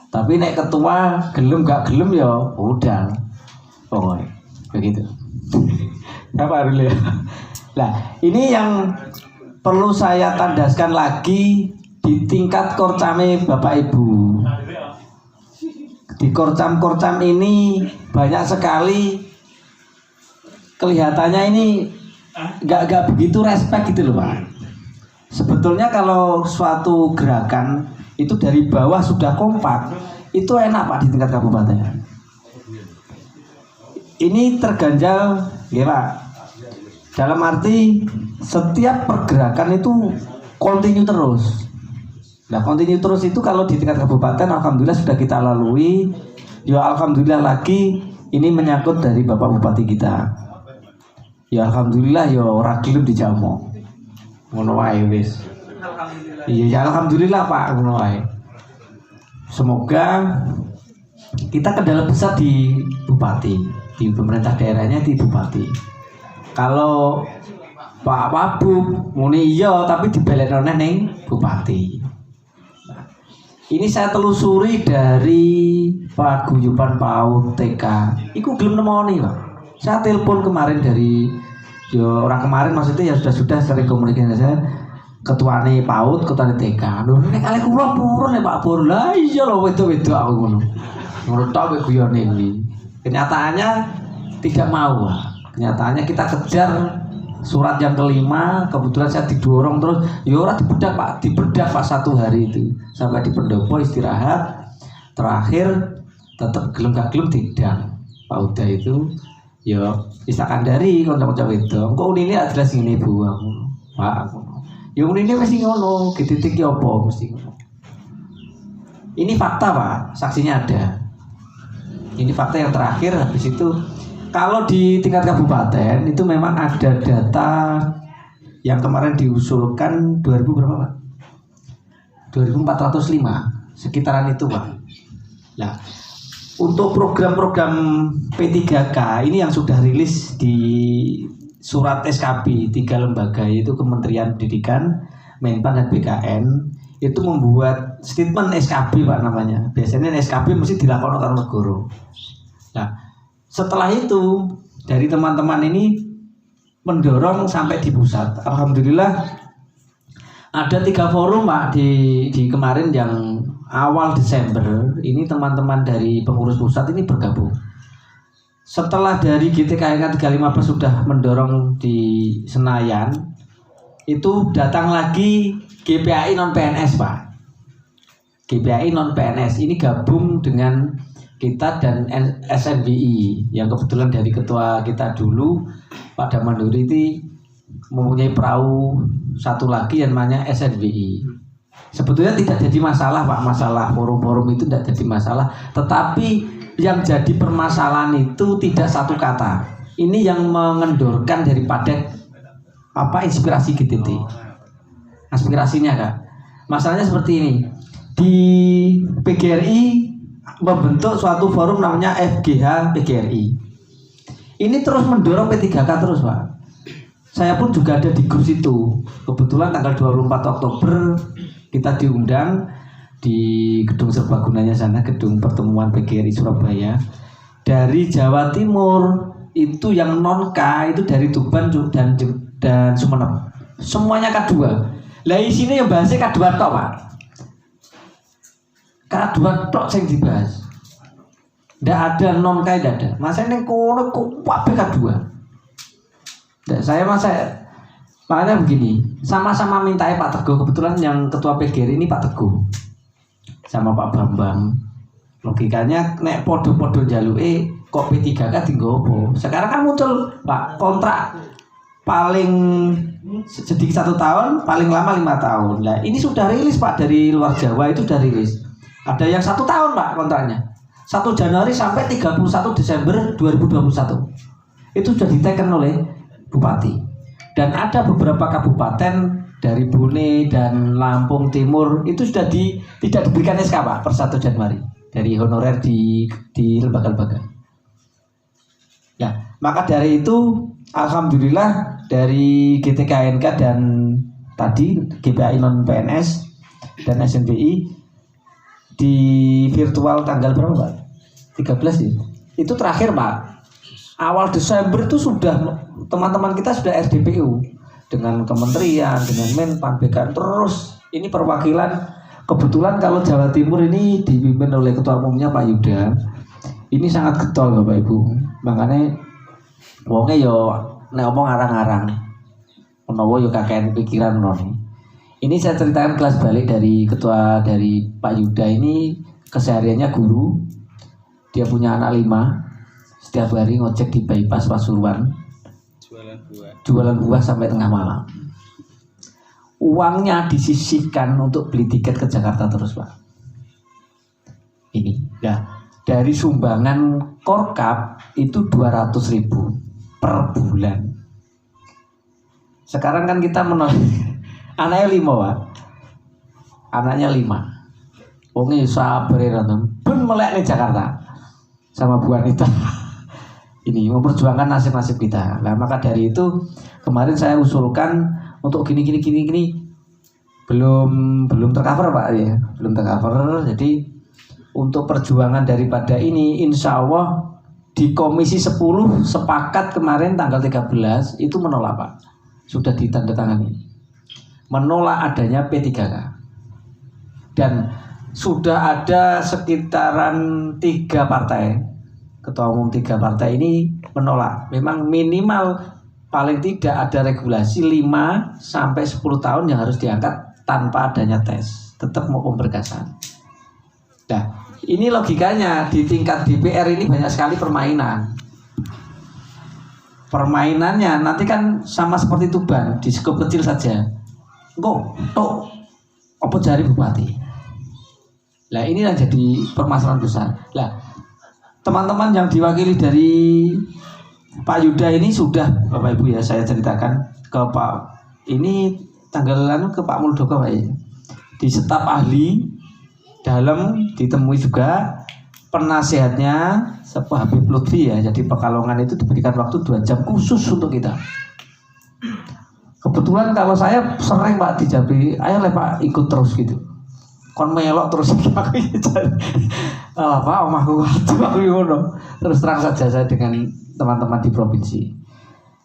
Tapi nek ketua gelem gak gelem ya udah. Pokoknya begitu. Apa dulu ya? Nah, ini yang perlu saya tandaskan lagi di tingkat korcame Bapak Ibu. Di korcam-korcam ini banyak sekali kelihatannya ini gak begitu respect gitu loh Pak. Sebetulnya kalau suatu gerakan itu dari bawah sudah kompak, itu enak Pak di tingkat kabupaten. Ini terganjal, ya Pak. Dalam arti setiap pergerakan itu kontinu terus. Nah kontinu terus itu kalau di tingkat kabupaten alhamdulillah sudah kita lalui. Ya alhamdulillah lagi ini menyangkut dari Bapak Bupati kita. Ya alhamdulillah ya ora gelem dijamu. Ngono wae wis. Iya ya alhamdulillah Pak ngono wae. Semoga kita kendala besar di Bupati, di pemerintah daerahnya di Bupati. Kalau Pak Wabub muni iya tapi dibelekno ning Bupati. Nah, ini saya telusuri dari paguyuban PAUD TK. Iku gelem nemoni, Pak. Saya telepon kemarin dari orang kemarin maksudnya ya sudah sering komunikasi saya ketuane PAUD, ketuane TK. Lho nek kali kula purun nek Pak Pur. Lah iya lho wedo-wedo aku ngono. Ngono tok kowe guyone iki. Kenyataannya tidak mau, Pak. Kenyataannya kita kejar surat yang kelima, kebetulan saya didorong terus, ya ora dibedak Pak 1 hari itu sampai di pendopo istirahat, terakhir tetap gelem gak gelem tidak. Pak Uda itu, ya isakan dari kanca-kanca wedok, kok unine jelas ngene Bu aku, Pak aku. Ya unine mesti ngono, titik ki opo mesti ngono. Ini fakta Pak, saksinya ada. Ini fakta yang terakhir habis itu. Kalau di tingkat kabupaten itu memang ada data yang kemarin diusulkan 2000 berapa Pak? 2405 sekitaran itu Pak. Nah, untuk program-program P3K ini yang sudah rilis di surat SKP 3 lembaga yaitu Kementerian Pendidikan, Menpan dan BKN itu membuat statement SKP Pak namanya. Biasanya SKP mesti dilakukan karo negara. Nah, setelah itu dari teman-teman ini mendorong sampai di pusat. Alhamdulillah ada 3 forum Pak di kemarin yang awal Desember ini teman-teman dari pengurus pusat ini bergabung. Setelah dari GTKNK 315 sudah mendorong di Senayan, itu datang lagi GPAI non PNS Pak. GPAI non PNS ini gabung dengan kita dan SNBI yang kebetulan dari ketua kita dulu Pak Damanduri itu mempunyai perahu satu lagi yang namanya SNBI. Sebetulnya tidak jadi masalah Pak, masalah forum-forum itu tidak jadi masalah, tetapi yang jadi permasalahan itu tidak satu kata. Ini yang mengendorkan daripada apa inspirasi GTT. Aspirasinya Kak. Masalahnya seperti ini. Di PGRI membentuk suatu forum namanya FGH PGRI. Ini terus mendorong P3K terus Pak. Saya pun juga ada di grup itu. Kebetulan tanggal 24 Oktober kita diundang di gedung serbagunanya sana, gedung pertemuan PGRI Surabaya. Dari Jawa Timur itu yang non K itu dari Tuban dan Sumeneb. Semuanya K2. Lah isinya yang bahasnya K2 tok Pak. K2 tok sing dibahas. Ndak ada non K ndak ada. Masa ning kono kok K2. Ndak saya makanya begini, sama-sama mintai Pak Teguh, kebetulan yang ketua PGRI ini Pak Teguh sama Pak Bambang. Logikanya nek podo-podo jaluke kok P3K tinggo opo. Sekarang kan muncul Pak kontrak paling sedikit 1 tahun, paling lama 5 tahun. Nah ini sudah rilis Pak dari luar Jawa itu sudah rilis. Ada yang 1 tahun Pak kontraknya, 1 Januari sampai 31 Desember 2021. Itu sudah diteken oleh Bupati. Dan ada beberapa kabupaten dari Bone dan Lampung Timur itu sudah tidak diberikan SK Pak per 1 Januari dari honorer di lembaga-lembaga. Ya, maka dari itu alhamdulillah dari GTKNK dan tadi GPAI non PNS dan SNBI di virtual tanggal berapa Pak? 13 ya. Itu terakhir Pak. Awal Desember itu sudah teman-teman kita sudah RDPU dengan kementerian, dengan Menpan, BKN, terus ini perwakilan. Kebetulan kalau Jawa Timur ini dipimpin oleh ketua umumnya Pak Yuda. Ini sangat getol Bapak Ibu. Makanya wonge yo nek omong arang-arang. Menawa yo kakean pikiran non. Ini saya ceritakan kelas balik dari ketua dari Pak Yuda ini, kesehariannya guru. Dia punya anak 5. Setiap hari ngojek di bypass Pasuruan. Jualan buah sampai tengah malam. Uangnya disisihkan untuk beli tiket ke Jakarta terus Pak. Ini, nah dari sumbangan Korkap itu 200.000 per bulan. Sekarang kan kita anaknya 5 Pak. Anaknya 5. Wongnya sabar ya ben melek nih Jakarta sama Bu Anita. Ini memperjuangkan nasib-nasib kita. Nah maka dari itu kemarin saya usulkan untuk gini belum tercover Pak ya, belum tercover. Jadi untuk perjuangan daripada ini insya Allah di Komisi 10 sepakat kemarin tanggal 13 itu menolak Pak, sudah ditandatangani menolak adanya P3K dan sudah ada sekitaran 3 partai, ketua umum 3 partai ini menolak. Memang minimal paling tidak ada regulasi 5 sampai 10 tahun yang harus diangkat tanpa adanya tes. Tetap mau pemberkasan. Nah, ini logikanya di tingkat DPR ini banyak sekali permainan. Permainannya nanti kan sama seperti Tuban, di skop kecil saja. Engko tok apa jari bupati. Lah ini yang jadi permasalahan besar. Lah, teman-teman yang diwakili dari Pak Yuda ini sudah Bapak Ibu ya saya ceritakan ke Pak ini tanggalan ke Pak Muldoko Pak ya. Di staf ahli dalam ditemui juga penasehatnya Pak Habib Lutfi ya. Jadi Pekalongan itu diberikan waktu 2 jam khusus untuk kita. Kebetulan kalau saya sering Pak dijawab, ayo lah Pak ikut terus gitu. Kon melok terus aku Pak omahku aku ngono. Terus terang saja saya dengan teman-teman di provinsi.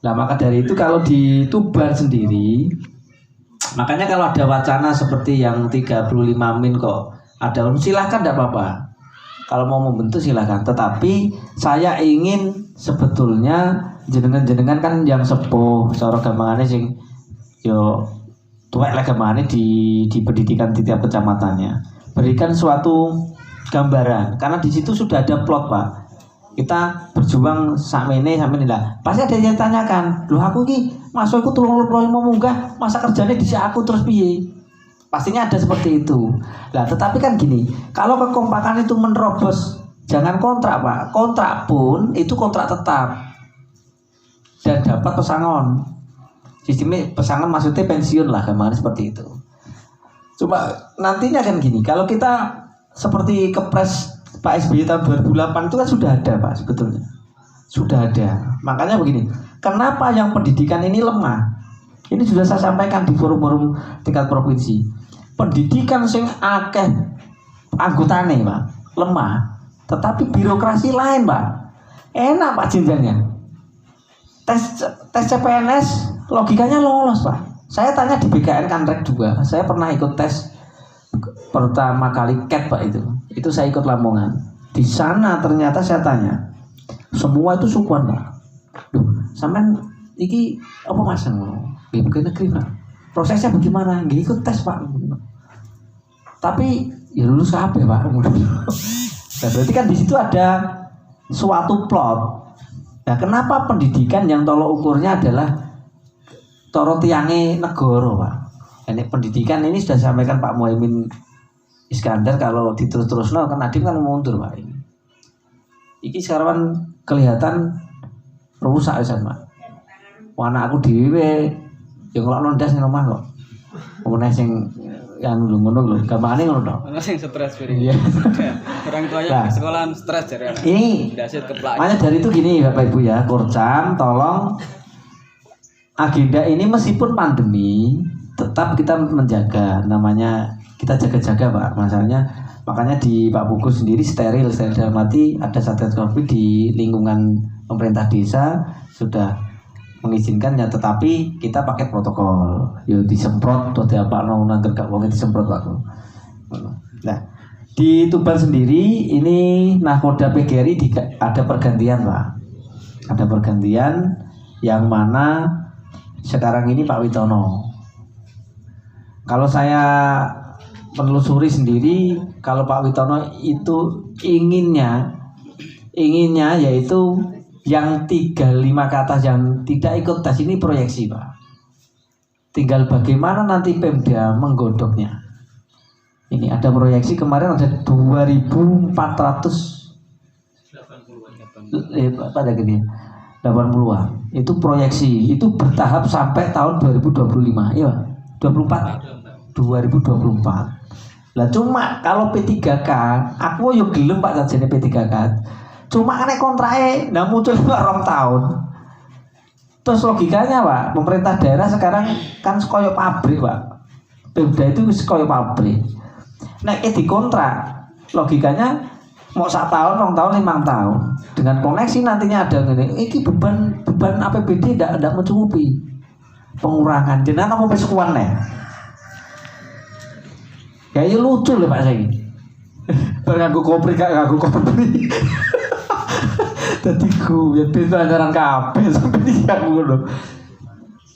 Nah maka dari itu kalau di Tuban sendiri, makanya kalau ada wacana seperti yang 35 min kok ada, silahkan tidak apa-apa. Kalau mau membentuk silahkan. Tetapi saya ingin sebetulnya jenengan-jenengan kan yang sepuh, cara gampangannya sing yo tuwek lah gampangannya di pendidikan di tiap kecamatannya. Berikan suatu gambaran karena di situ sudah ada plot Pak. Kita berjuang samene lah. Pasti ada yang tanyakan, loh aku ki masuk aku 35 munggah, masa kerjanya di aku terus piye? Pastinya ada seperti itu. Nah, tetapi kan gini, kalau kekompakan itu menerobos, jangan kontrak Pak. Kontrak pun itu kontrak tetap dan dapat pesangon. Sistemnya pesangon maksudnya pensiun lah, gambarnya seperti itu. Cuma nantinya kan gini, kalau kita seperti kepres Pak SBY tahun 2008 itu kan sudah ada Pak sebetulnya. Sudah ada. Makanya begini, kenapa yang pendidikan ini lemah? Ini sudah saya sampaikan di forum-forum tingkat provinsi. Pendidikan sing akeh anggotane Pak, lemah. Tetapi birokrasi lain Pak. Enak Pak jenjangnya. Tes CPNS logikanya lolos Pak. Saya tanya di BKN Kanrek juga. Saya pernah ikut tes pertama kali CAT Pak itu. Itu saya ikut Lamongan. Di sana ternyata saya tanya, semua itu sukuan Pak. Duh, sampean iki apa Mas ngono? Pegawai negeri Pak. Prosesnya bagaimana? Nggih ikut tes Pak. Tapi ya lulus kabeh Pak. Nah, berarti kan di situ ada suatu plot. Nah, kenapa pendidikan yang tolok ukurnya adalah toro tiange negara Pak? Ini pendidikan ini sudah disampaikan Pak Muhaimin Iskandar, kalau diterus-terusno kan Nadiem kan mundur Pak ini. Iki sekarang kelihatan rusak ya Pak. Anak aku dhewe yang ngelokno ndas ning omah kok. Omone sing yang ngono lho, gampangane ngono to. Ono sing stres piring. Iya. Orang tuanya di sekolahan stres jare anak. Ini Dasit keplak. makanya dari itu gini Bapak Ibu ya, Korcam tolong agenda ini meskipun pandemi tetap kita menjaga, namanya kita jaga-jaga Pak. Masalahnya Makanya di Pak Buku sendiri steril dalam arti ada satgas Covid di lingkungan pemerintah desa sudah mengizinkan ya, tetapi kita pakai protokol. Yo disemprot atau apa nang gak wong disemprot Pak. Nah, di Tuban sendiri ini Nakoda PGRI ada pergantian Pak. Ada pergantian yang mana sekarang ini Pak Witono. Kalau saya menelusuri sendiri, kalau Pak Witono itu inginnya yaitu yang 35 ke atas yang tidak ikut tes ini proyeksi Pak. Tinggal bagaimana nanti Pemda menggodoknya. Ini ada proyeksi kemarin ada 2.400 pada gini 80-an. Itu proyeksi, itu bertahap sampai tahun 2025. Ya, 2024. Lah cuma kalau P3K, aku yo gelem Pak sajane P3K. Cuma aneh kontrae, nah muncul 2 tahun. Terus logikanya Pak, pemerintah daerah sekarang kan koyo pabrik Pak. Pemda itu wis koyo pabrik. Nek dikontrak, logikanya mau 1 tahun, 2 tahun, 5 tahun. Dengan koneksi nantinya ada ngene. Iki beban APBD tidak mencukupi. Pengurangan jenengan apa wis kuwan nek. Kayaknya lucu loh Pak saya. Ngaku kopri gak ngaku kopri. Tadi gue pintu ancaran kabeh sampai dia loh.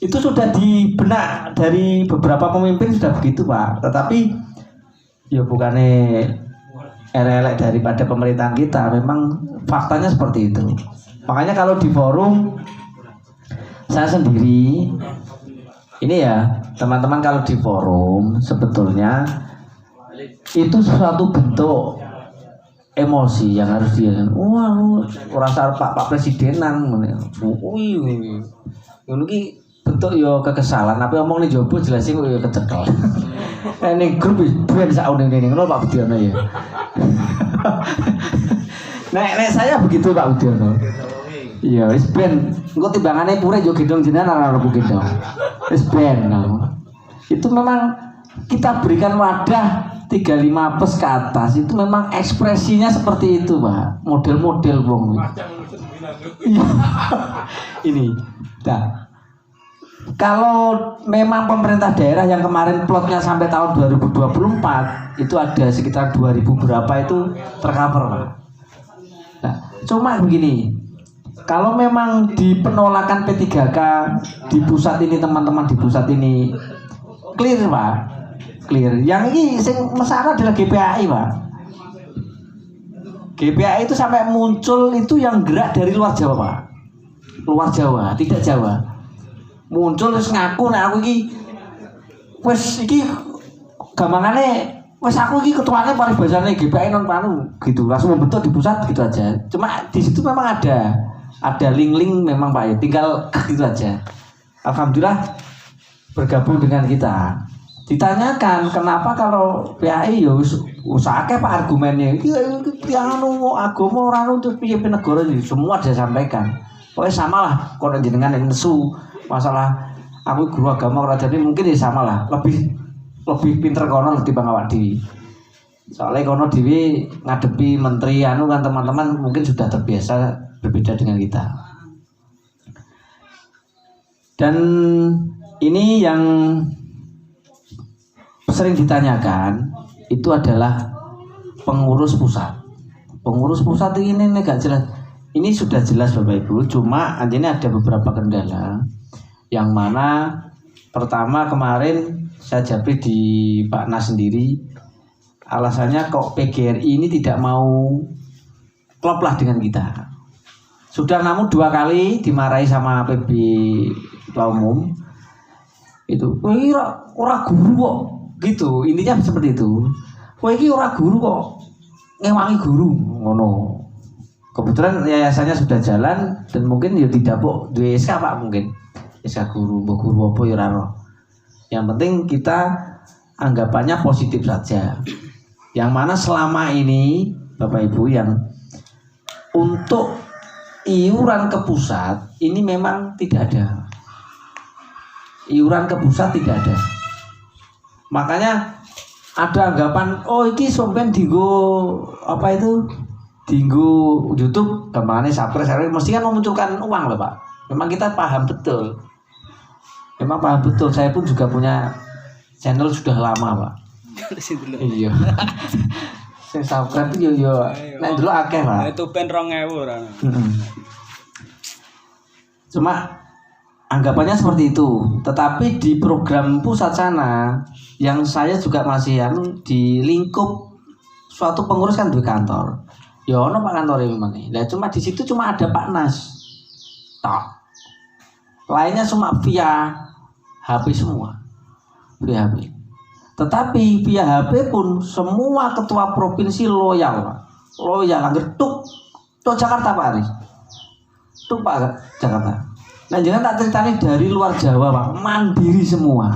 Itu sudah dibenak dari beberapa pemimpin sudah begitu Pak. Tetapi ya bukannya elek daripada pemerintahan kita, memang faktanya seperti itu. Makanya kalau di forum saya sendiri ini ya teman-teman, kalau di forum sebetulnya itu suatu bentuk emosi yang harus dia wah rasa Pak Presidenan ini bentuk yo kekesalan tapi omong nih jobo jelasin yo kecekel ini grup ben saune ini ngono Pak Budiono ya. Nek saya begitu Pak Budiono. Iya wis ben engko timbangane pure yo gedong jenengan ora gedong. Wis ben. Itu memang kita berikan wadah 35 plus ke atas itu memang ekspresinya seperti itu Pak, model-model wong. Ini, nah, kalau memang pemerintah daerah yang kemarin plotnya sampai tahun 2024 itu ada sekitar 2000 berapa itu tercover Pak. Nah, cuma begini, kalau memang di penolakan P3K di pusat ini teman-teman di pusat ini clear Pak. Clear. Yang ini sing masalah adalah GPAI Pak. GPAI itu sampai muncul itu yang gerak dari luar Jawa Pak. Luar Jawa, tidak Jawa. Muncul terus ngaku nek aku iki wis iki gampangane wis aku iki ketuane paribasane GPAI non panu gitu. Langsung membentuk di pusat gitu aja. Cuma di situ memang ada link-link memang Pak ya. Tinggal gitu aja. Alhamdulillah bergabung dengan kita. Ditanyakan kenapa kalau PAI ya usahake Pak argumennya iki anu agama ora untuk piye negara iki semua dia sampaikan. Pokoknya samalah kalau jenengan yang nesu masalah aku guru agama ora jadi mungkin ya samalah lebih pinter kono ketimbang awak dhewe. Soalnya kono dhewe ngadepi menteri anu kan teman-teman mungkin sudah terbiasa berbeda dengan kita. Dan ini yang sering ditanyakan itu adalah pengurus pusat. Pengurus pusat ini enggak jelas. Ini sudah jelas Bapak Ibu, cuma ini ada beberapa kendala. Yang mana pertama kemarin saya japri di Pak Nas sendiri, alasannya kok PGRI ini tidak mau klop lah dengan kita. Sudah namun 2 kali dimarahi sama PB Ketua Umum. Itu, ora guru kok. Gitu, intinya seperti itu. Kowe iki ora guru kok ngewangi guru ngono. Kebetulan yayasannya sudah jalan dan mungkin ya tidak kok duwe SK Pak mungkin. SK guru, mbok guru apa ya ora roh. Yang penting kita anggapannya positif saja. Yang mana selama ini Bapak Ibu yang untuk iuran ke pusat ini memang tidak ada. Iuran ke pusat tidak ada. Makanya ada anggapan iki sampean dinggo apa itu dinggo YouTube gampangannya subscribe mesti kan memunculkan uang loh Pak. Memang kita paham betul. Memang paham betul. Saya pun juga punya channel sudah lama Pak. Iya. Sing subscribe yo nek dulu akeh Pak. Itu ben 2000 ora. Cuma anggapannya seperti itu. Tetapi di program pusat sana yang saya juga masih di lingkup suatu pengurus kan di kantor. Ya ono Pak kantor memang. Lah cuma di situ cuma ada Pak Nas. Tok. Lainnya cuma via HP semua. Via HP. Tetapi via HP pun semua ketua provinsi loyal, Pak. Loyal angger tuk Jakarta Pak Aris. Tuk Pak Jakarta. Nah jangan tak ceritanya dari luar Jawa Pak, mandiri semua.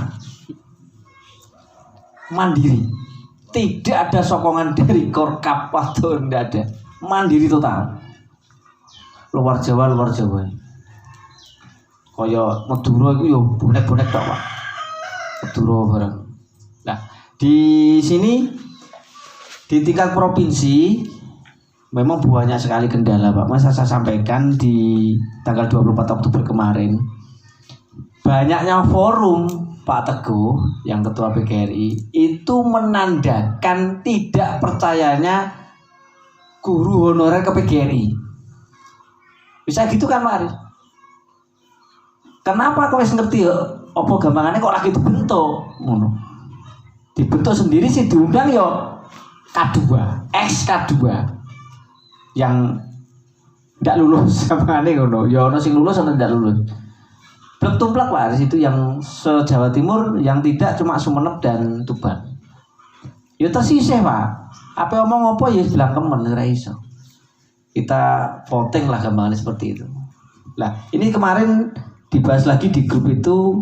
Mandiri. Tidak ada sokongan dari Korkap atau tidak ada. Mandiri total. Luar Jawa. Kaya Madura itu yo bonek-bonek tok Pak. Madura bareng. Nah, di sini di tingkat provinsi memang banyak sekali kendala Pak. Masa saya sampaikan di tanggal 24 Oktober kemarin. Banyaknya forum Pak Teguh yang ketua PGRI itu menandakan tidak percayanya guru honorer ke PGRI. Bisa gitu kan Pak Aris? Kenapa kau ngerti ya? Apa gampangannya kok lagi dibentuk? Dibentuk sendiri sih diundang yo K2, ex K2 yang tidak lulus sama ngono. Ya ono sing lulus atau tidak lulus. Blok tumplak Pak Aris itu yang se-Jawa Timur yang tidak cuma Sumeneb dan Tuban. Ya tersisih Pak. Apa omong apa ya bilang kemen ora iso. Kita voting lah gampangannya seperti itu. Lah, ini kemarin dibahas lagi di grup itu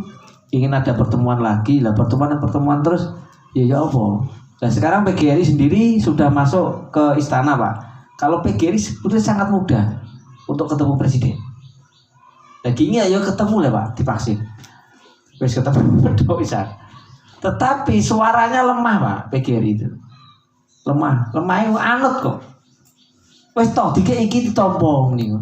ingin ada pertemuan lagi lah pertemuan terus ya apa. Nah sekarang PGRI sendiri sudah masuk ke istana Pak. Kalau PGRI sebetulnya sangat mudah untuk ketemu presiden. Lagi ini ayo ketemu lah Pak divaksin. Wes ketemu dok bisa. Tetapi suaranya lemah Pak PGRI itu. Lemah itu anut kok. Wes toh dikek iki ditompong nih.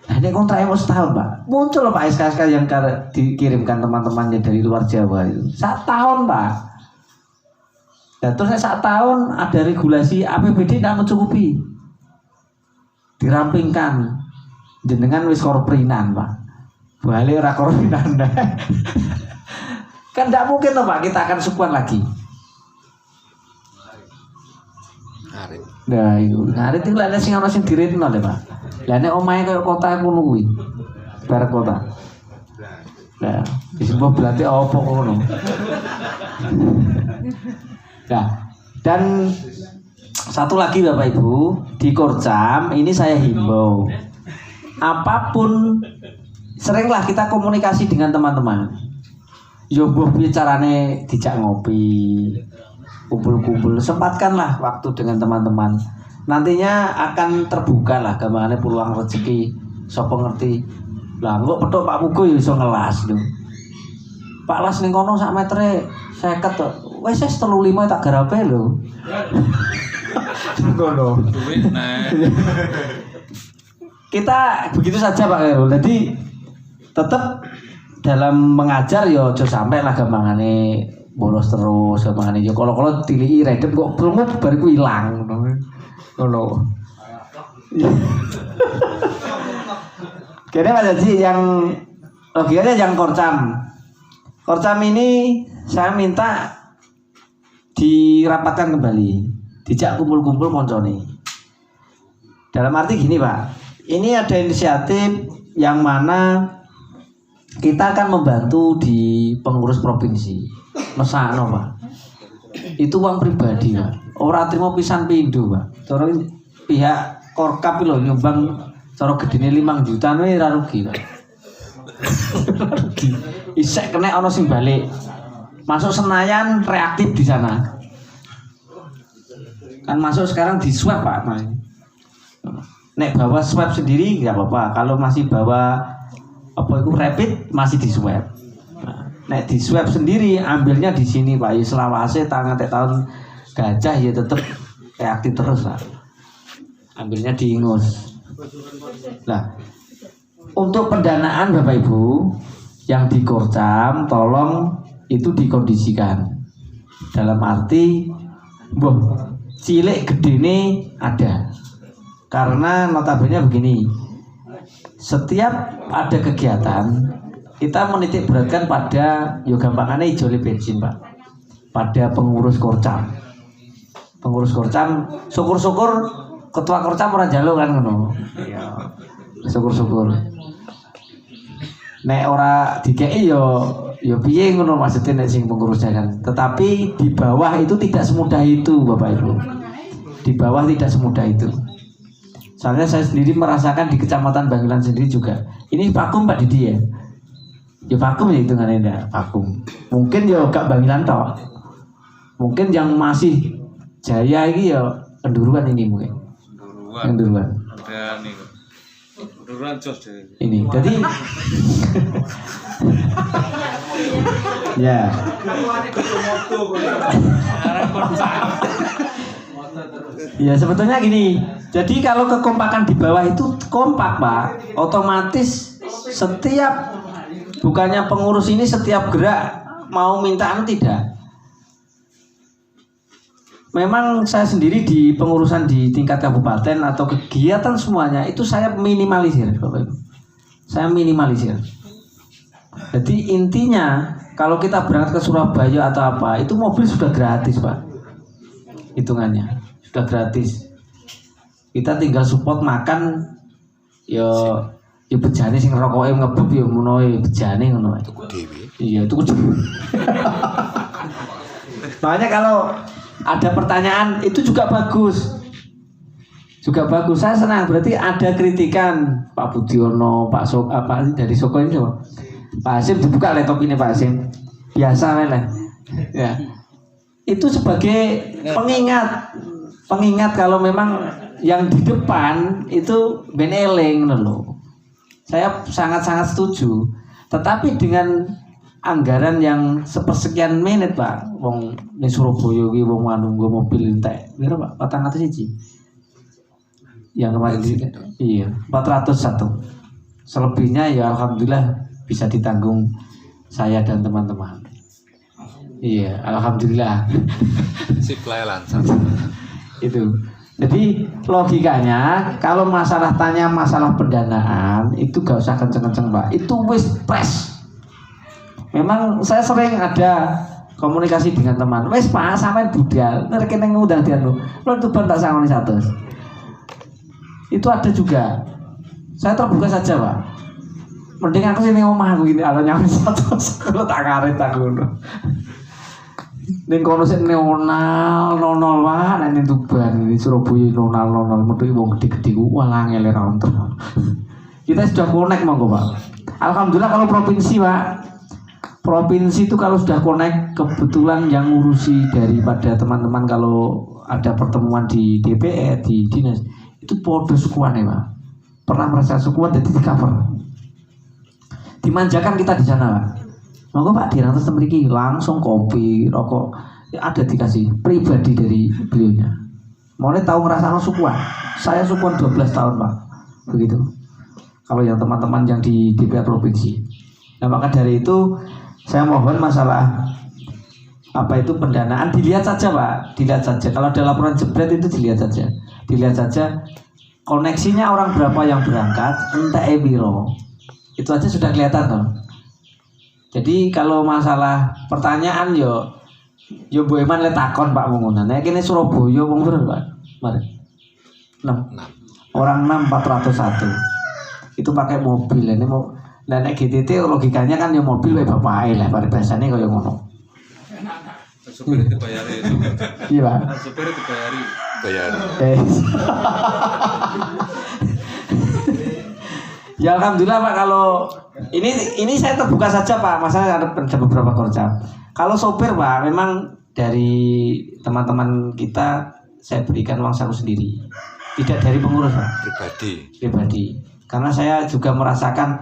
Nah ini kontraknya mau setahun Pak. Muncul Pak SK-SK yang dikirimkan teman-temannya dari luar Jawa itu. 1 tahun Pak. Dan terus 1 tahun ada regulasi APBD tidak mencukupi. Dirampingkan. Jenengan wis korprinan Pak. Balik ora korprinan. Kan tidak mungkin loh Pak kita akan sukuan lagi. Nah itu. Hari itu ada sing ana sing diritno lho Pak. Lah nek omahe koyo kota ngono kuwi. Bar kota. Nah, disebut berarti apa ngono. Nah, dan satu lagi Bapak Ibu, di Korjam ini saya himbau. Apapun seringlah kita komunikasi dengan teman-teman. Yo mbuh piye carane dijak ngopi, kumpul-kumpul, sempatkanlah waktu dengan teman-teman. Nantinya akan terbuka lah gampangannya peluang rezeki. Sopo ngerti. Lah kok petuk Pak Mugo ya iso ngelas lho. Pak Las ning kono sak metere 50 tok. Wes 35 tak garape lho. Ngono. Duit nah. Kita begitu saja Pak Khairul. Jadi tetap dalam mengajar ya aja sampai lah gampangane bolos terus gampangane ya kalau diliki redep kok belum bariku ilang ngono. Kira ada sih yang logikanya yang Korcam ini saya minta dirapatkan kembali, dijak kumpul-kumpul koncone. Dalam arti gini Pak, ini ada inisiatif yang mana kita akan membantu di pengurus provinsi. Mesakno Pak. Itu uang pribadi Pak. Ora trimo pisan pindho Pak. Cara pihak Korkap lho nyumbang cara gedene 5 juta kuwi ora rugi Pak. Rugi. Isek kena ana sing balik. Masuk Senayan reaktif di sana. Kan masuk sekarang di swab Pak. Nek bawa swab sendiri nggak apa-apa. Kalau masih bawa apa itu rapid masih di swab. Nah, Nek di swab sendiri ambilnya di sini Pak. Ya selawase tangan tahun gajah ya tetap reaktif terus lah. Ambilnya di ingus. Nah, untuk pendanaan Bapak Ibu yang di Korcam tolong itu dikondisikan. Dalam arti cilik gedene ada. Karena notabene begini. Setiap ada kegiatan kita menitik beratkan pada gampangannya ijoli bensin Pak, pada pengurus Korcam. Pengurus Korcam, syukur-syukur ketua Korcam ora njaluk kan ngono. Ya. Syukur-syukur. Nek ora dikei yo piye ngono maksudnya nek sing pengurusnya kan. Tetapi di bawah itu tidak semudah itu Bapak Ibu. Di bawah tidak semudah itu. Soalnya saya sendiri merasakan di Kecamatan Bangkilan sendiri juga. Ini vakum Pak Didi ya. Ya vakum ya hitungannya ya, vakum. Mungkin ya gak Bangkilan toh. Mungkin yang masih jaya ini ya Kenduruan ini mungkin. Kenduruan. Ada nih. Kenduruan jos deh. Ini. Jadi ya. Ya sebetulnya gini. Jadi kalau kekompakan di bawah itu kompak Pak, otomatis setiap bukannya pengurus ini setiap gerak mau mintaan tidak. Memang saya sendiri di pengurusan di tingkat kabupaten atau kegiatan semuanya itu saya minimalisir Bapak Ibu. Saya minimalisir. Jadi intinya kalau kita berangkat ke Surabaya atau apa itu mobil sudah gratis Pak. Hitungannya sudah gratis. Kita tinggal support makan ya bejane sing rokoke ngebub ya ngono bejane ngono. Tuku dhewe. Iya, tuku dhewe. Makanya kalau ada pertanyaan itu juga bagus. Juga bagus. Saya senang berarti ada kritikan Pak Budiono, Pak Sok apa dari Soko ini coba. Pak Hasim dibuka laptop ini Pak Hasim. Biasa lah. Ya. Itu sebagai pengingat kalau memang yang di depan itu ben eling loh. Saya sangat-sangat setuju. Tetapi dengan anggaran yang sepersekian menit Pak, wong ning Surabaya iki wong nggo mobil entek. Piro Pak? 400 yang kemarin iya 401. Selebihnya ya alhamdulillah bisa ditanggung saya dan teman-teman. Iya, alhamdulillah. Supply lancar. Itu. Jadi logikanya kalau masalah pendanaan itu gak usah kenceng-kenceng Pak. Itu wis press. Memang saya sering ada komunikasi dengan teman. Wis Pak, sampean budal, nek kene ngundang dianu. Lho tuban tak sangoni 100. Itu ada juga. Saya terbuka saja Pak. Mending aku sini omah begini kalau nyampe 100 kalau tak karet tak ngono. Ning kono sik nonal wae nek ning Tuban iki Surabaya nonal metu wong gede-gede ku walah ngele ra onten. Kita sudah connect monggo Pak. Alhamdulillah kalau provinsi Pak. Provinsi itu kalau sudah connect kebetulan yang ngurusi daripada teman-teman kalau ada pertemuan di DPR di dinas itu podo sukuane Pak. Pernah merasa sukuan jadi di cover. Dimanjakan kita di sana Pak. Monggo Pak Dirantos mriki langsung kopi, rokok ya ada dikasih pribadi dari beliaunya. Mulai tahu ngerasano sukuan. Saya sukuan 12 tahun Pak. Begitu. Kalau yang teman-teman yang di DPR provinsi. Nah maka dari itu saya mohon masalah apa itu pendanaan dilihat saja Pak, dilihat saja. Kalau ada laporan jebret itu dilihat saja. Dilihat saja koneksinya orang berapa yang berangkat, entah biro. Itu aja sudah kelihatan loh. Jadi kalau masalah pertanyaan yo Bu Eman le takon Pak Mungunan. Nek kene Surabaya wong piro Pak? Mari. 6. Orang 6 401. Itu pakai mobil. Ini mau nek GTT logikanya kan yo mobil wae bapake lah pada biasane kaya ngono. Supir dibayari. Iya Pak. Supir dibayari. Ya alhamdulillah Pak kalau ini saya terbuka saja Pak, masalah ada beberapa Korcam. Kalau sopir Pak, memang dari teman-teman kita saya berikan uang saku sendiri, tidak dari pengurus Pak. Pribadi. Karena saya juga merasakan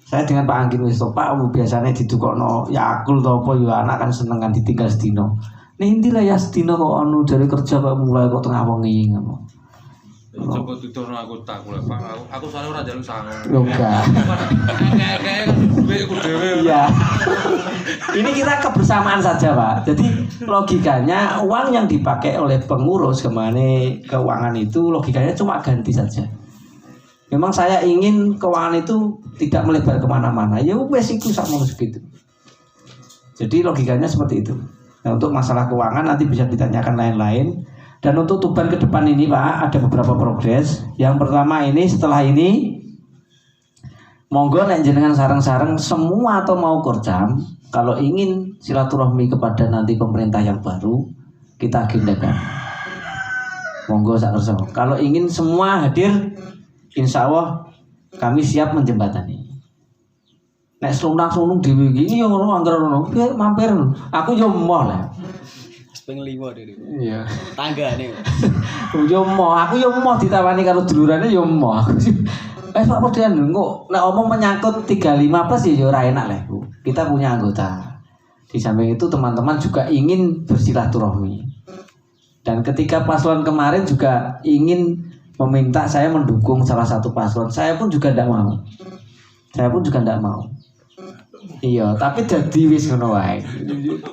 Saya dengan Pak Angkin wis Pak biasanya didukokno Yakult apa ya anak kan seneng kan ditinggal sedino. Nih lah ya sedino kok anu dari kerja kok mulai kok tengah wengi ngono. Coba tuturno aku tak kula Pak. Aku soalnya ora njaluk sangu. Yo enggak. Kayak duitku dhewe. Iya. Ini kita kebersamaan saja, Pak. Jadi logikanya uang yang dipakai oleh pengurus kemana keuangan itu logikanya cuma ganti saja. Memang saya ingin keuangan itu tidak melebar kemana-mana. Ya wes itu sama segitu. Jadi logikanya seperti itu. Nah, untuk masalah keuangan nanti bisa ditanyakan lain-lain. Dan untuk Tuban ke depan ini Pak ada beberapa progres. Yang pertama ini setelah ini monggo nek jenengan sareng-sareng semua atau mau korjam kalau ingin silaturahmi kepada nanti pemerintah yang baru kita agendakan. Monggo sak kersa. Kalau ingin semua hadir insya Allah kami siap menjembatani. Nek selunang-selunung dhewe iki yo ngono anggar ngono. Mampir. Aku yo emoh lah. Ping 5 dhewe. Iya. Tanggane. Yo emoh, aku yo emoh ditawani karo dulurane yo emoh. Pak Podian kok nek omong menyangkut 35 plus ya ora enak lah Bu. Kita punya anggota. Di samping itu teman-teman juga ingin bersilaturahmi. Dan ketika paslon kemarin juga ingin meminta saya mendukung salah satu paslon, saya pun juga tidak mau. Iya, tapi jadi wis ngono wae.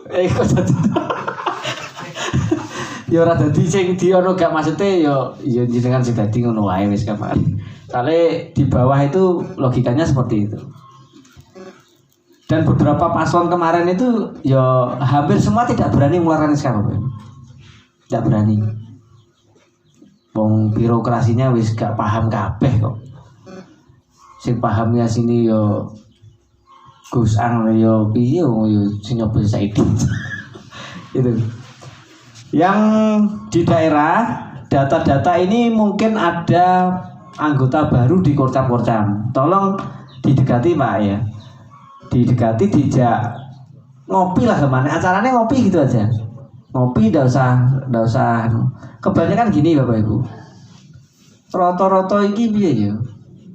Kok dadi. Ya ora dadi sing di ono gak maksude ya jenengan sing dadi ngono wae wis kemarin. Soalnya di bawah itu logikanya seperti itu. Dan beberapa paslon kemarin itu ya hampir semua tidak berani mengeluarkan SK. Tidak berani. Wong birokrasinya wis gak paham kabeh kok. Sing pahamnya sini yo Gus Ang yo piye yo sing nyoba Saidi. Itu. Yang di daerah data-data ini mungkin ada anggota baru di Korcam. Tolong didekati Pak ya. Didekati dijak ngopi lah kemana. Acaranya ngopi gitu aja. Ngopi ndak usah. Kebanyakan gini Bapak Ibu. Roto-roto iki piye ya?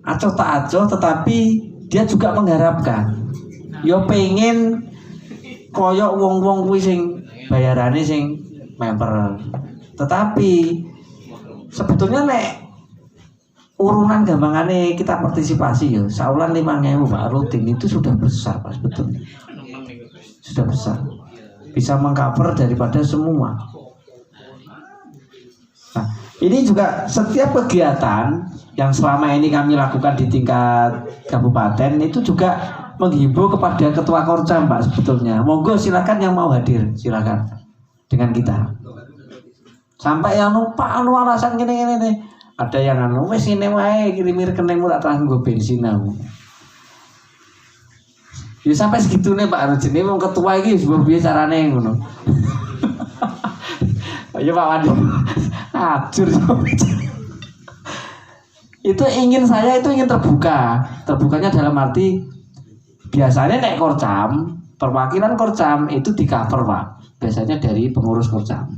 Aco tak aco tetapi dia juga mengharapkan. Yo pengen koyok wong-wong kuwi sing bayarane sing member. Tetapi sebetulnya nek urunan gampangane kita partisipasi ya, saulan 5.000 Pak rutin itu sudah besar Pak sebetulnya. Sudah besar. Bisa mengcover daripada semua. Nah, ini juga setiap kegiatan yang selama ini kami lakukan di tingkat kabupaten itu juga menghimbau kepada ketua Korcam Pak sebetulnya. Monggo silakan yang mau hadir, silakan dengan kita. Sampai yang lupa anu alasan gini nih. Ada yang anu wis ngene wae kirim rekening ora tak nggo bensin aku. Ya sampai segitune Pak Rujine wong ketua iki sebab piye carane ngono. Ya Pak Wandi. Acur. Saya itu ingin terbuka. Terbukanya dalam arti biasanya nek Korcam, perwakilan Korcam itu di cover Pak. Biasanya dari pengurus Korcam.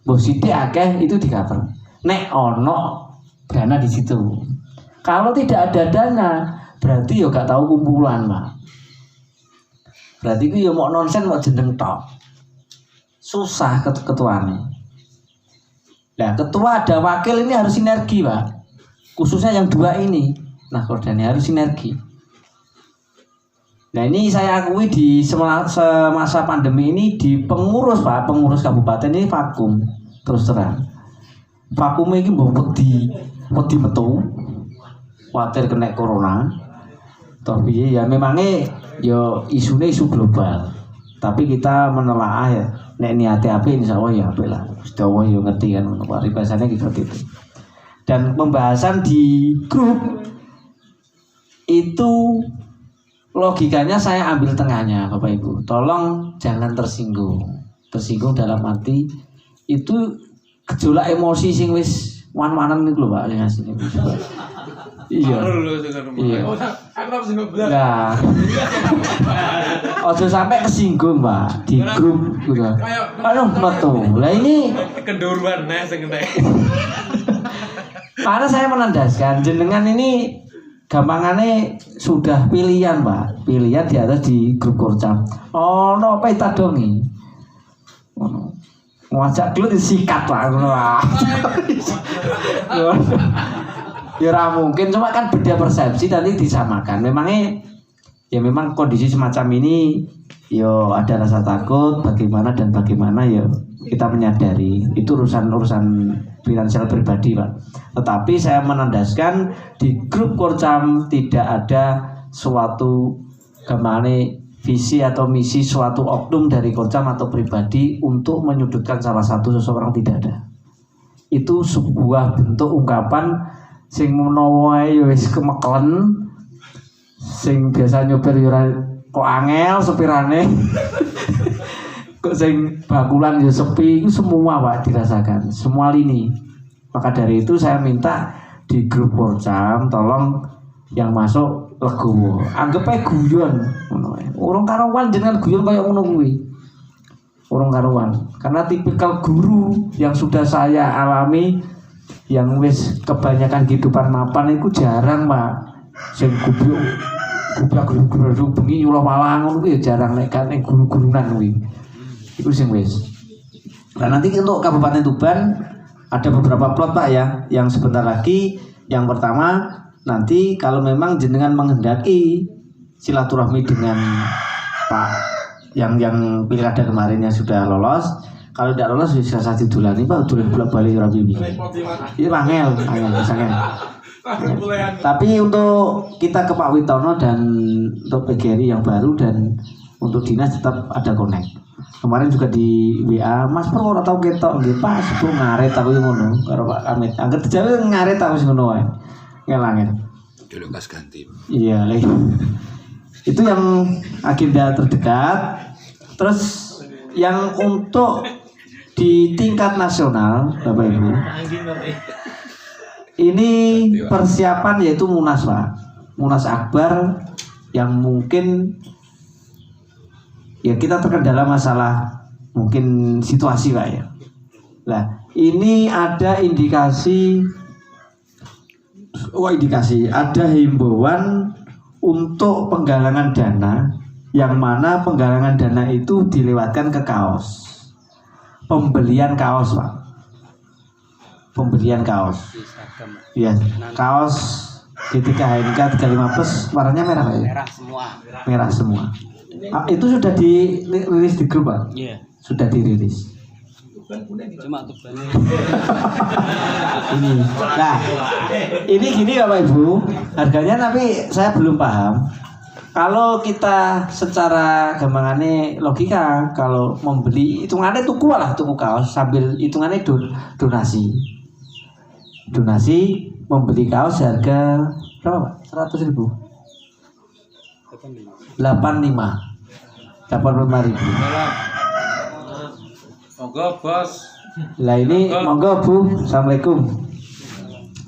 Mbok sithik akeh itu di cover. Nek ono dana di situ. Kalau tidak ada dana, berarti yo gak tahu kumpulan, Pak. Berarti itu yo mau nonsen mau jeneng tok. Susah ketuane. Nah, ketua ada wakil ini harus sinergi, Pak. Khususnya yang dua ini. Nah, Kordani harus sinergi. Nah, ini saya akui di semasa pandemi ini di pengurus, Pak, pengurus kabupaten ini vakum terus terang. Vakum ini wedi metu, khawatir kena corona. Tapi ya memangnya ya isunya isu global. Tapi kita menelaah ya, nek niate ape insya Allah ya ape lah. Sudah ya ngerti kan, bahasanya gitu. Dan pembahasan di grup itu logikanya saya ambil tengahnya Bapak Ibu. Tolong jangan tersinggung. Tersinggung dalam arti itu gejolak emosi sing wis wan-wanan niku lho Pak sing asine. Iya. Iya. Nah. Ojo sampai kesinggung Pak di grup gitu. Aduh metu. Lah ini kenduruan nah sing kena. karena saya menandaskan jenengan ini gampangane sudah pilihan Pak, pilihan di atas di grup Korcam. Oh no peta dongi, ngajak dulu disikat lah, ngono lah. Ya ora mungkin, cuma kan beda persepsi tadi disamakan. Memangnya ya memang kondisi semacam ini, yo ada rasa takut, bagaimana ya kita menyadari itu urusan finansial pribadi Pak. Tetapi saya menandaskan di grup Korcam tidak ada suatu kemana visi atau misi suatu oknum dari Korcam atau pribadi untuk menyudutkan salah satu seseorang, tidak ada. Itu sebuah bentuk ungkapan sing menawa ya wis kemekelen, sing biasa nyopir yo kok angel sepirane. Kok sing bakulan ya sepi, itu semua Pak dirasakan, semua lini. Maka dari itu saya minta di grup Korcam tolong yang masuk legowo, anggap aja guyon ngono ae. Urung karuan jenengan guyon kaya ngono kuwi. Urung karuan. Karena tipikal guru yang sudah saya alami yang wis kebanyakan kehidupan mapan itu jarang Pak. Sing guru bengi nyulah walang ngono kuwi jarang nek guru-gurunan kuwi. Itu sing wis. Nah nanti untuk Kabupaten Tuban ada beberapa plot Pak ya, yang sebentar lagi. Yang pertama nanti kalau memang jenengan menghendaki silaturahmi dengan Pak yang pilkada kemarin yang sudah lolos, kalau tidak lolos bisa saya didulani Pak, dulan bolak-balik ora bibi. Ini angel misalnya. Tapi untuk kita ke Pak Witono dan untuk PGRI yang baru dan untuk dinas tetap ada connect. Kemarin juga di WA, Mas Pur ora tau ketok nggih Pak, sebelum ngaret aku ngono karo Pak Kamit. Angger dijawe ngaret aku sing ngono wae. Ngelangin. Dulu pas ganti. Iya, itu yang agenda terdekat. Terus yang untuk di tingkat nasional, Bapak Ibu, ini persiapan yaitu Munas Pak, Munas Akbar yang mungkin ya kita terkendala masalah mungkin situasi Pak ya. Nah ini ada indikasi ada himbauan untuk penggalangan dana, yang mana penggalangan dana itu dilewatkan ke kaos, pembelian kaos Pak, pembelian kaos ya, kaos GTK HNK 35+ warnanya merah Pak ya? Merah semua. Itu sudah dirilis di grup Pak? Iya. Sudah dirilis. Cuma Tuban. Ini. Nah, ini gini Bapak Ibu, harganya tapi saya belum paham. Kalau kita secara gampangannya logika, kalau membeli hitungannya tuku kaos sambil hitungannya donasi. Donasi membeli kaos harga berapa Pak? 100.000. 85.000. Monggo bos. Lah ini monggo Bu, assalamualaikum.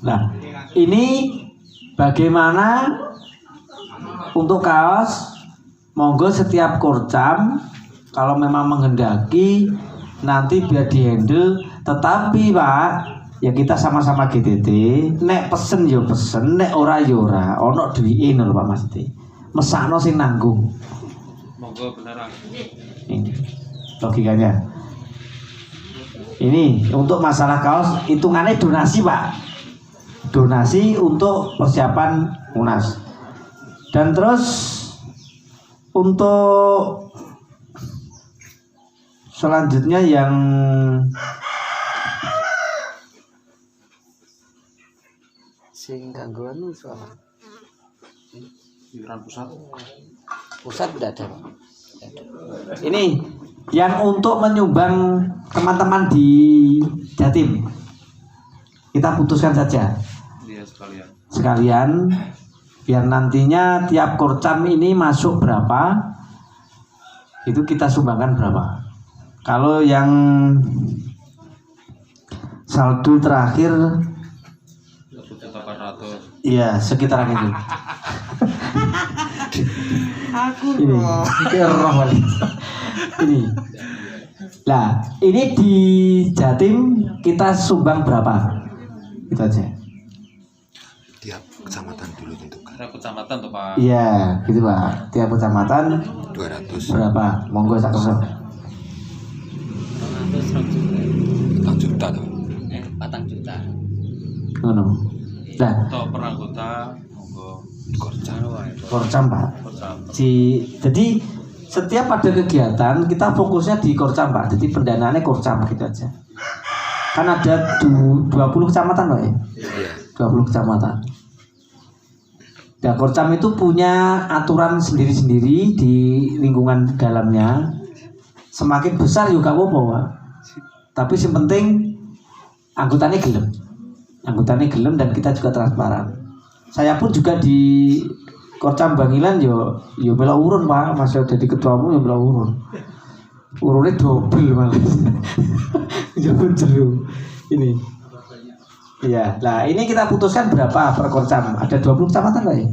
Nah ini bagaimana untuk kaos, monggo setiap Korcam kalau memang menghendaki nanti biar dihandle. Tetapi Pak ya kita sama-sama GTT, nek pesen yo pesen, nek ora yo ora, ono duwike lho Pak Mas. Mesakno sing nanggung. Monggo beneran. Ini logikanya. Ini untuk masalah kaos hitungannya donasi Pak, donasi untuk persiapan Munas. Dan terus untuk selanjutnya yang Sing kanggo anu soal Iuran pusat tidak ada. ini yang untuk menyumbang teman-teman di Jatim, kita putuskan saja Iya sekalian biar nantinya tiap Korcam ini masuk berapa itu kita sumbangkan berapa. Kalau yang saldo terakhir 1.800. iya sekitaran itu. Aku ini. Nah, ini di Jatim kita sumbang berapa? Itu aja. Tiap kecamatan dulu tentukan. Tiap kecamatan tuh Pak. Iya, gitu Pak. Tiap kecamatan 200 berapa? Monggo sak kerso. 4 juta tuh. 4 juta. Ngono. Nah, Atau per anggota monggo Korcam Pak. kocam. Jadi setiap ada kegiatan kita fokusnya di Korcam Pak. Jadi pendanaannya Korcam gitu aja. Kan ada 20 kecamatan Pak ya? Iya. 20 kecamatan. Nah, Korcam itu punya aturan sendiri-sendiri di lingkungan dalamnya. Semakin besar juga apa-apa Pak. Tapi yang penting anggotanya gelem. Anggotanya gelem dan kita juga transparan. Saya pun juga di Korcam Bangilan yo melok urun Pak, masih jadi ketuamu yo melok urun. Urunnya double malah. Jangan jeru. Ini. Iya. Nah, ini kita putuskan berapa per Korcam? Ada 20 kecamatan Pak ya?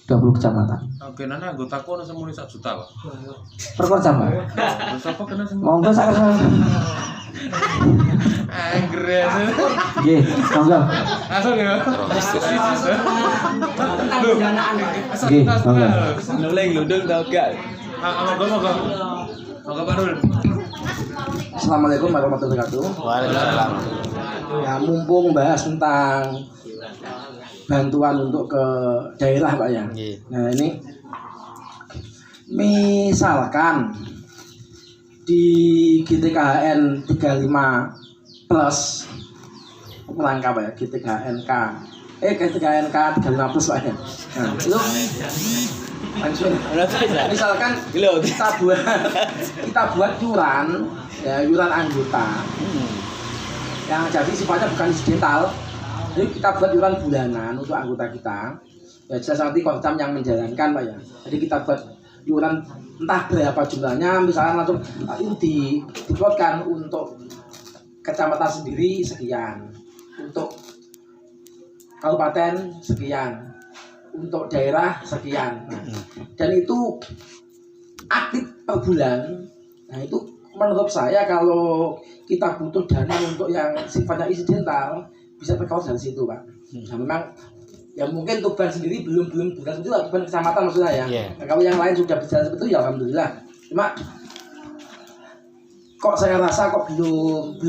20 kecamatan. Oke, nanti anggotaku ana semune 1 juta, Pak. Per Korcam Pak. Terus apa kena semua? Monggo sak kerso. Anggres. Nggih, monggo. Langsung ya. Nggih, monggo. Nuleng ludul tau gak? Monggo. Monggo Pak Dul. Assalamualaikum warahmatullahi wabarakatuh. Waalaikumsalam. Ya, mumpung bahas tentang bantuan untuk ke daerah Pak ya. Nggih. Nah ini misalkan di GTKHN 35 plus langkah Pak ya, GTKHNK GTKHNK 35 plus Pak ya. Nah itu langsung misalkan kita buat yuran ya, yuran anggota yang jadi sifatnya bukan insidental. Jadi kita buat yuran bulanan untuk anggota kita. Ya jelas nanti Korcam yang menjalankan Pak ya. Jadi kita buat yuran entah berapa jumlahnya, misalnya langsung itu dibuatkan untuk kecamatan sendiri sekian, untuk kabupaten sekian, untuk daerah sekian. Nah, dan itu aktif per bulan. Nah itu menurut saya kalau kita butuh dana untuk yang sifatnya insidental bisa terkawal dari situ Pak. Nah memang ya mungkin Tuban sendiri belum berhasil itu Tuban kecamatan maksudnya ya. Yeah. Nah, kalau yang lain sudah berjalan seperti itu ya alhamdulillah. Cuma kok saya rasa kok belum